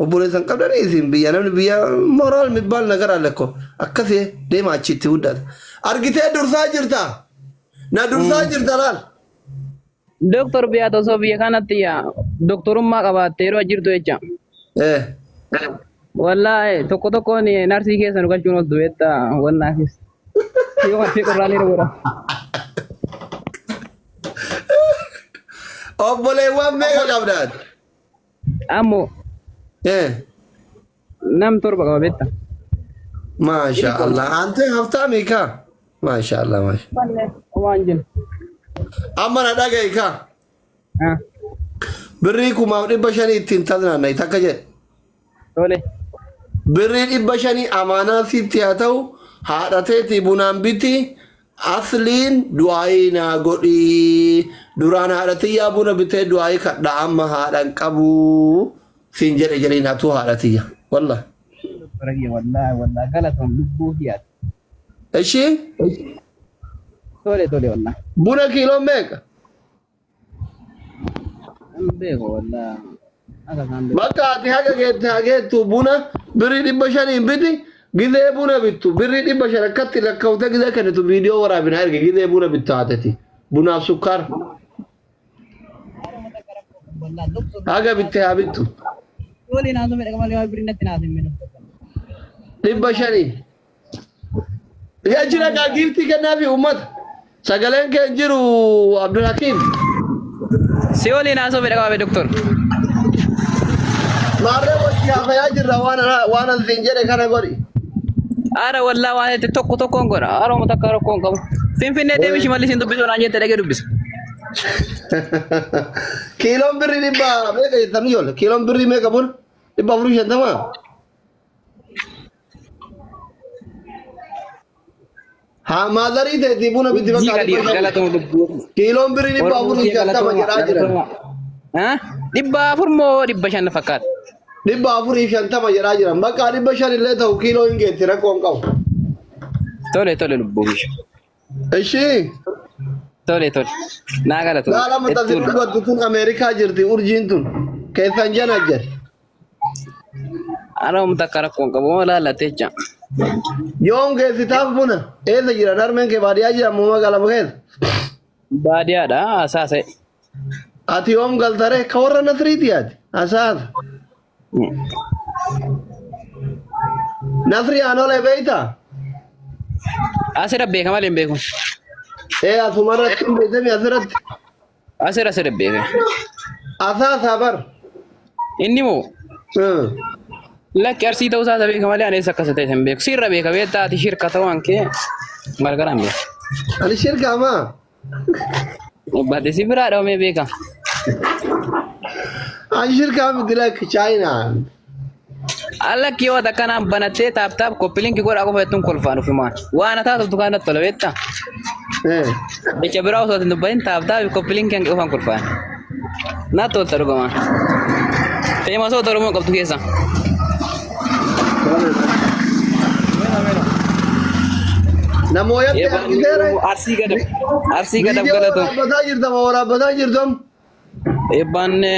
obboleessan qabdan isin biyya namni biyya moraal mibbal nagar alakko akkasii deema achitti huddata argitee dursaa jirta na dursaa jirta laal Doktor biya to so biya kanatti ya doktorumma qabatte yeroo jirtu jecha. Wallahi tokko ni narsi keessa nu galchuun ol du'etta wallahi. Yoo ati qorraan irra gora. Obboleewwan meeqa qabdaat? Ammo nam torba qaba betta. Masha Allah ante haftaami ka? Masha Allah masha. Waan jin. Amma na dhagaye ka? Birrii kumaaf 500 ittiin taznaannay takka jedhe. Tole. Birrii 500 amaanaa sitti haa ta'u haadhateeti bunaan biti asliin du'aayii naa godhii duraan haadhatiyyaa buna bitee du'aayii kadha amma haadhan qabu siin jedhe jedheen hatu haadhatiyya wallah. Wallah galatoom lubbuu hiyaati. Ishii? Tole wallah. Buna kiiloo meeqa? Beeko wallah. Bakka ati haga geettu buna birrii 500 biti gizee buna bittu birrii 500 akkatti lakkaawte gizee kennitu viidiyoo waraabina erge gizee buna bittu haatati bunaaf sukkaara. Haga bitte haa bittu. Waliin haasoo medha qabalee waa birrii natti naasuu hin 500. Yaa jira kaa giiftii kennaafi uummata. Sagaleen kee jiru Abdulhakim. Si waliin haasoo medha qabalee doktor. Maarree wajji haafayaa jirra waan an siin jedhe kana godhi. Ara wallah waan itti tokkoon godha. Harooma takka rakkoon qabu. Finfinnee deemee Shimallisin dubbisuu naan jette dhagee dubbisa. Kiiloon birrii dhibba meeqa jettan ijoollee? Kiiloon birrii meeqa buna? 450? Haa maadarii ta'eeti buna bitti bakka kiiloon birrii 450 jedhaa jiran. 400 moo 500 fakkaata? 450 jedhaa jiran. Bakka 500 illee ta'u kiiloo hin geetti rakkoon qabu. Tole lubbuu bishoo. Ishii? Tole. Naa galatu. Laala maxxansi dhugattu tun Ameerikaa jirti urjiin tun. Keessan jana jedhe. Harooma takka rakkoon qabu moo laallattee jira. Yoom geessitaaf buna? Eessa jira? Darmeen kee baadiyyaa jira moo magaalaa keessa? Baadiyyaadha asaasa'e. Ati yoom galtare ka warra Nasriiti ati? Asaasa. Nasri aanoolee beeytaa? Asirra beeka malee hin beeku. Asumarratti hin beekami asirratti? Asirra beeka. Asaasa bar? Inni moo? Lakki arsii ta'uu isaa beeka malee aneessa akkasa ta'e hin beeku. Sirra beeka beektaa ati shirka ta'uu hankee gargaraan beeka. Ani shirka maa? Baate si biraa dhaumee beeka. Ani shirka miti lakki chaayinaa. Alakki yoo takkanaan banattee taap koppilinki godhaa qofa jettuun kolfaan ofumaan. Waan taatu dukaanatti tola beektaa? Jecha biraa osoo hin dubbatin taap koppilinki hanqi qofaan kolfaan. Naatti tolta dhugamaan. Fe'ima soota Oromoo qabdu keessa. Namooyatti argiteera. Arsii gadab galatu. Waraabbataa jirtam waraabbataa jirtam. Eebbanne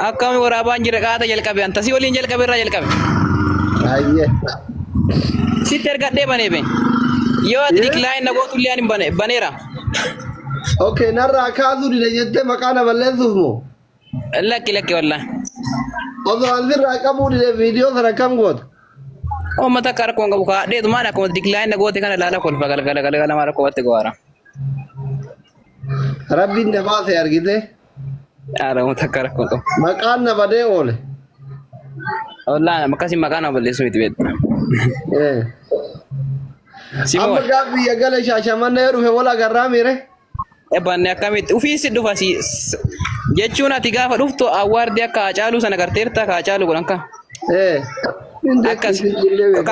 akkami waraabaan jira qaata jalqabe antasii waliin jalqabe irraa jalqabe. Ayyee. Sitti ergadhee baneebe. Yoo ati diklaayin nagootu illee ani baneera. Okay narraa kaasuu dide jettee maqaa na balleessuuf moo? Lakki wallahi. Osoo asirraa qabuu dide viidiyoo sana kam goota? Uummata akka rakkoon qabu kaadheetu maal akkuma diklaayin nagoote kana laala kolfa galgala maa rakkoo watti goara. Rabbiin na baase argite. Uummata akka rakkoon qabu. Maqaan na badee oole. Wallahi akkasii maqaan na balleessuu miti beektu. Amma gaaffii eegale shaashamannee dhufe wal agarraa miire. Eebbanne akkamitti ofiisi dhufa jechuun ati gaafa dhuftu awwaardii akka Haacaaluu sana garteerta ka Haacaaluu godhan ka.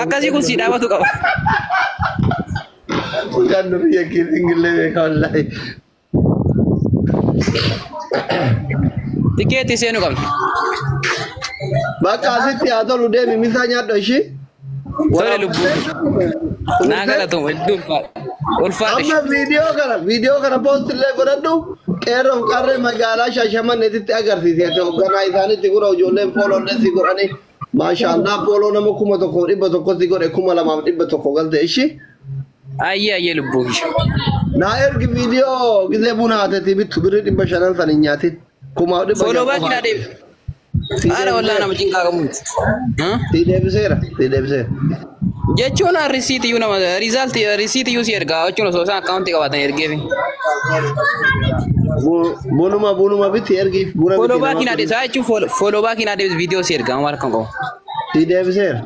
Akkasii kun si dhaabatu qaba. Kan nuti yakin ingillee beekaa wallahi. Tikeetii seenuu qabna. Bakka asitti haa tolu deemi misaa nyaadhu ishii. Tole lubbuu. Naa galatu hedduu ulfaadha. Amma viidiyoo kana post illee godhadhu qeerroof qarree magaalaa Shaashamanneetitti agarsiise hoogganaa isaaniitti gura ijoolleen fooloollee si godhanii Maashaallah fooloo nama kuma tokko dhibba tokkotti godhe kuma lamaaf dhibba tokko galte ishi. Ayye lubbuu kisha. Naa ergi viidiyoo gisee buna haatetii bittu birri dhibba shanan san hin nyaatin. Kumaaf dhibba Follow back na deebi. Ara wallah nama cinqaa qabuuti. Tii deebiseera. Jechuun receipt yu nama result receipt yu si ergaa jechuun osoo isaan account qabaatan ergeefi. Bunuma biti ergi. Follow back na deebi. Saa jechuun follow back na deebi video si ergaa maal kan qabu. Tii deebiseera.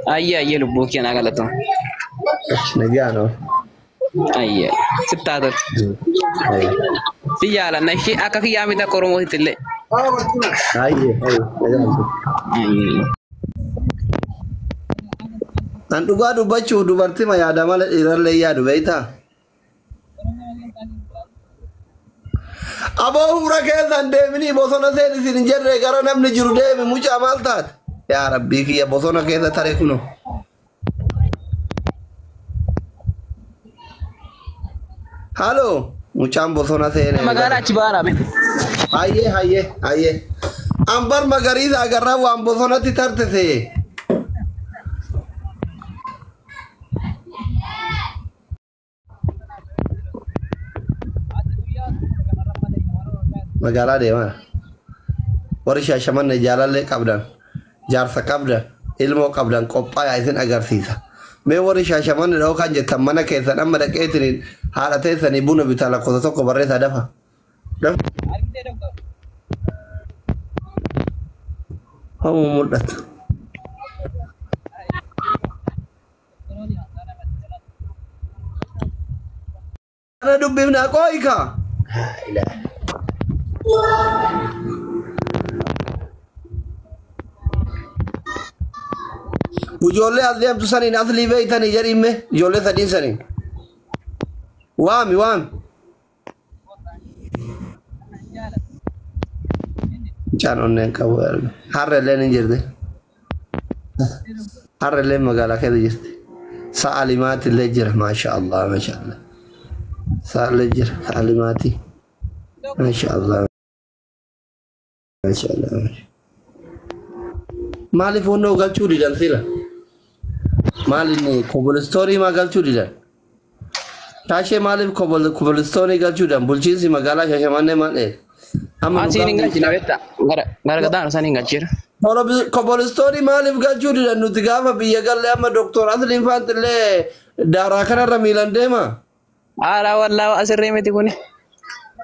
Ayye lubbuu kiyya naa galatoon. Nagaano. Ayye sittaatal. Si jaalanna ishee akka kiyyaa miti akka Oromootitti illee. Ayye. An dhugaa dubbachuu dubartii ma yaada mala dhiirallee yaadu beektaa? Aboo humna keessan deemanii bosona seen isin hin jirre gara namni jiru deemi mucaa maal taate? Yaa rabbii kiyya bosona keessa taree kuno. Halo, mucaan bosona seene. Magaalaa achi baara be. Hayyee. Ambar magariisa agarraa waan bosonatti tarte see. Magaalaa deemaa. Warri Shaashamanne jaalallee qabdan, jaarsa qabdan, ilmoo qabdan qophaa'aa isin agarsiisa. Mee warri Shaashamanne dha'oo kan jettan mana keessan amma dhaqeetiin haadha teessanii buna bitaa lakkoofsa tokko barreessaa dafa. Hamu mul'ata. Ana dubbifnaa qooyika. Ijoollee as deemtu saniin aslii beeytanii jedhimme ijoollee sadiin saniin. Waami. Mucaan onneen qabu harreelleen hin jirti. Harreelleen magaalaa keessa jirti. Sa'a limaati illee jira maashaallah. Sa'a illee jira sa'a limaati. Maashaallah. Maaliif onnoo galchuu didan sila? Maaliif kobolistoorii maa galchuu didan? Taashee maaliif kobolistoorii galchuu didan? Bulchiinsi magaalaa Shaashamannee maal dheedha? Asiin hin galchina beektaa? Gara gadaan isaan hin galchina. Kobolistoorii maaliif galchuu didan? Nuti gaafa biyya galle amma Dooktor Asliin Faantillee daaraa kanarra miilan deema? Aaraa wallaa asirree miti kuni.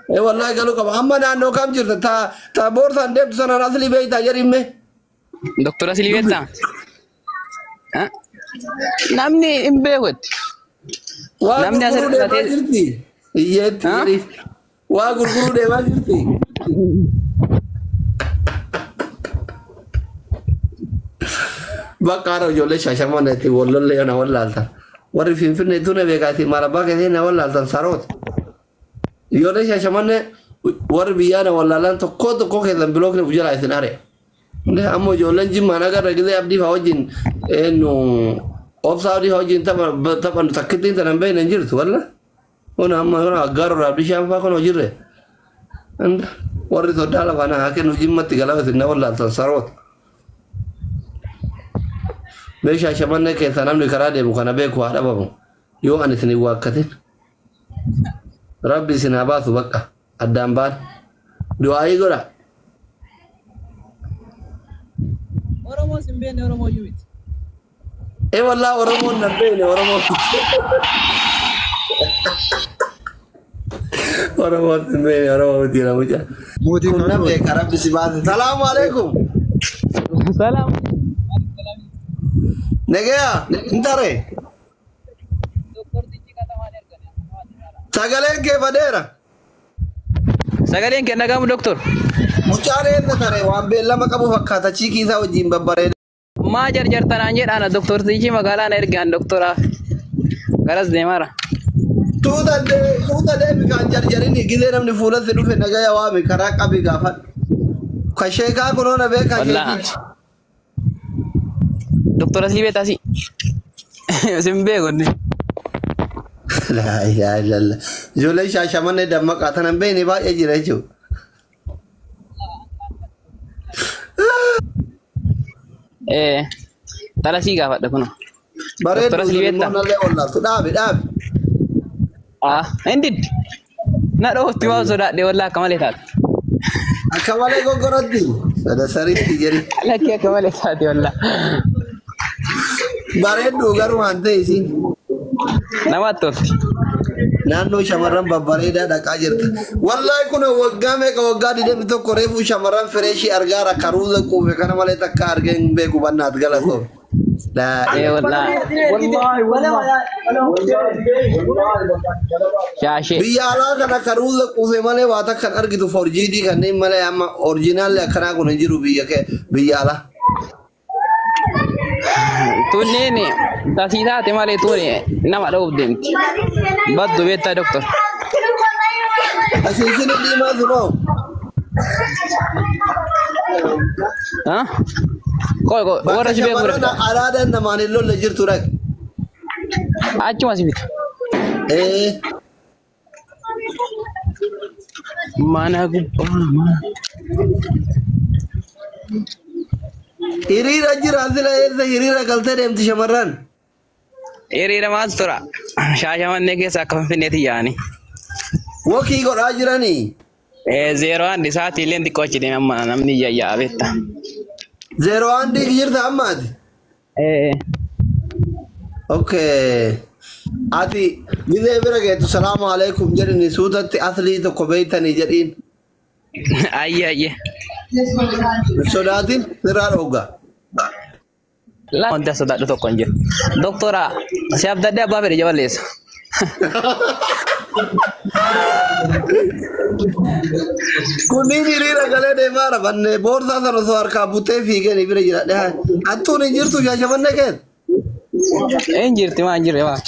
Wallahi galuu qaba. Amma naannoo kam jirta? Ta boorsaan deemtu sanaan aslii beeytaa jedhimme? Dooktor Aslii beektaa? Namni hin beekutti. Waa gurguruu deemaa jirti. Iyyeetti. Waa gurguruu deemaa jirti. Bakka haara ijoollee Shaashamanneetti wallollee na wallaaltan. Warri Finfinneetu na beekaati marabbaa keessatti na wallaaltan saroota. Ijoollee Shaashamannee warri biyyaa na wallaalan tokko keessan bilookni jalaa isin are. Ammoo ijoolleen Jimmaan agarra gisee abdii fa'aa wajjin obsaa abdii fa'aa wajjin taphannu takkittiin sanan beekne hin jirtu walla. Kuna amma aggaaruu abdii shaan fa'aa kun hojirre. Warri soddaa lafaan haa kennu Jimmatti galaba isin na wallaaltan saroota. Mee Shaashamannee keessa namni karaa deemu kana beeku haa dhabamu. Yoo ani isin hin waakkatin. Rabbi isin haa baasu bakka addaan baan. Du'aayii godha. Oromoo sin beekne Oromoo yuuti. Wallah Oromoon nan beekne Oromoo. Oromoo sin beekne Oromoo miti na mucaa. Kun na beeka Rabbi si baase. Salaamu alaikum. Salaam. Negaya intare. Sagaleen kee badeera. Sagaleen kee nagamu doktor. Mucaan eenna tare waan beellama qabu fakkaata chiikii isaa wajjin babbareeda. Maa jarjartanaan jedhaana doktor Tiichii magaalaa na ergaan doktora garas deemara. Tuuta deemi kan jarjarini gisee namni fuulatti dhufe nagaya waami karaa qabi gaafadhu. Kan sheekaa kunoona beekaa sheekichi. Doktor Aslii beektaasi. Sin beekunni. La ilaha illallah. Ijoollee Shaashamannee dammaqaa tanan beekne baay'ee jira jechuudha. Tala sii gaafadha kun. Bareedu Doktora Silvetta. nallee wallaatu dhaabe. Hindi. Na dhootti waa sodaadhe wallaa akka malee taate. Akka malee goggoratti. Sadasaritti jedhi. Lakkii akka malee taate wallaa. Bareedu garuu waan ta'e isiin. Namatti tolti. Naannoo shamarran babbareedaa dhaqaa jirta. Wallaahi kun waggaa meeqa waggaa 21 reefuu shamarran fireeshii argaara karuuza quufe kana malee takka argeen beeku bannaat galatoo. Biyya alaa kana karuuza quufe malee waa takkan argitu forjiidii kanneen malee amma orjinaalli akkanaa kun hin jiru biyya alaa. Tunneen tasii taate malee tuuni nama dha'uuf deemti. Baddu beektaa doktor. Asiisin diimaa sunoo. Warra si beeku Bakka alaadaan namaan hin lolle jirtu dhaqe. Achuma si bita. Mana gubbaa. Hiriira jira asila eessa hiriira galtee deemti shamarran. Hiriira maal tura? Shaashamannee keessa akka Finfinneetti yaa'ani. Wakii godhaa jiranii. 01 isaatii illee xiqqoo achi deeme amma namni yayyaa beekta. 01 jirta ammaati. Okay. Ati gizee bira geettu salaamu alaikum jedhini suutatti aslii tokko beeytanii jedhiin. Ayye. Sodaatin sirraa dhoogaa. Laa wanti sodaadhu tokko hin jiru. Doktora si abdaddee abbaa fedhe jaballeessa. Kunniin hiriira galee deemaa rafanne boorsaa sana osoo harkaa buttee fiigeen bira jira. Hattuun hin jirtu shaashamannee keessa. Hin jirti maa hin jirre maa.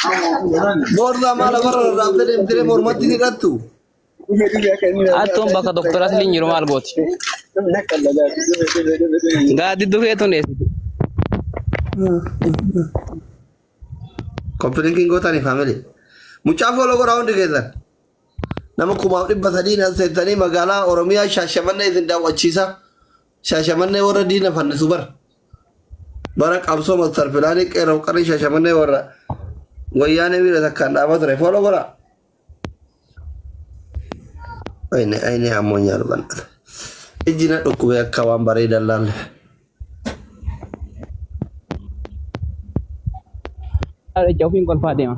Boorsaa maal afarra rarraabdee deemtee mormatti hidhattu. Hattuun bakka doktora asliin jiru maal gooti. Gaaddidduu keetuun dheessiti. Kompilinkiin gootanii faamilii. Mucaa fooloo godhaa hundi keessan. Nama 300 seentanii magaalaa Oromiyaa Shaashamannee isin daawwachiisa. Shaashamannee warra diina fannisu bara qabsoo mastar filaanii qeerroo qarri Shaashamannee warra wayyaanee miira takkaan dhaabaa ture fooloo godhaa. Ayne ammoo nyaalu bannata. Ijjina dhukkubee akka waan bareedan laalle. Jauhin kolfaa deema.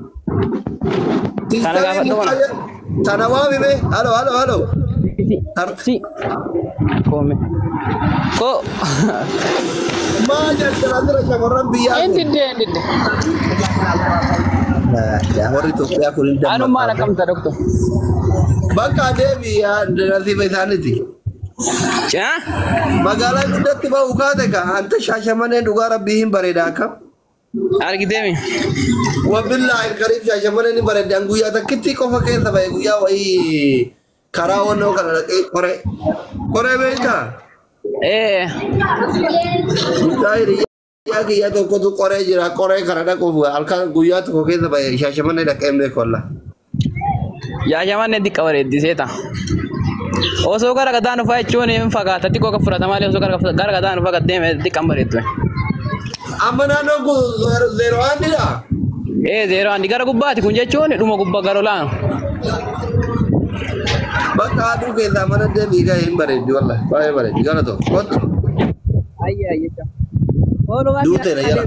Tana waami mee? Halo. Si. Come. Ko. Maa jalqabaa shamarran biyyaa. Endidde. Warri Itoophiyaa kun hin damma. Anummaa rakkamta doktor. Bakka deebi'aa nasiiba isaaniiti. Magaalaa guddatti ba'u kaate ka anta Shaashamannee dhugaa rabbii hin bareeda akkam. Argiteemi. Wabillahi kariif Shaashamannee ni bareedan guyyaa takkitti qofa keessa ba'e guyyaa wayii karaa wannoo kana dhaqee qoree beektaa? Guyyaa tokkotu qoree jira qoree kana dhaquuf halkan guyyaa tokko keessa ba'e Shaashamannee dhaqee beeku wallah. Shaashamannee xiqqa bareeddiseeta. Osoo gara gadaan dhufaa jechuun hin fagaata xiqqoo kan fudhata malee osoo gara gadaan dhufaa gad deeme xiqqaan bareeddu. Amma naannoo kun 01 dha. 01 gara gubbaati kun jechuun dhuma gubbaa gara olaan. Bakka aduu keessaa mana deemii gahee hin bareeddi wallah baay'ee bareeddi gara tokko kottu. Ayye. Duuteera jala.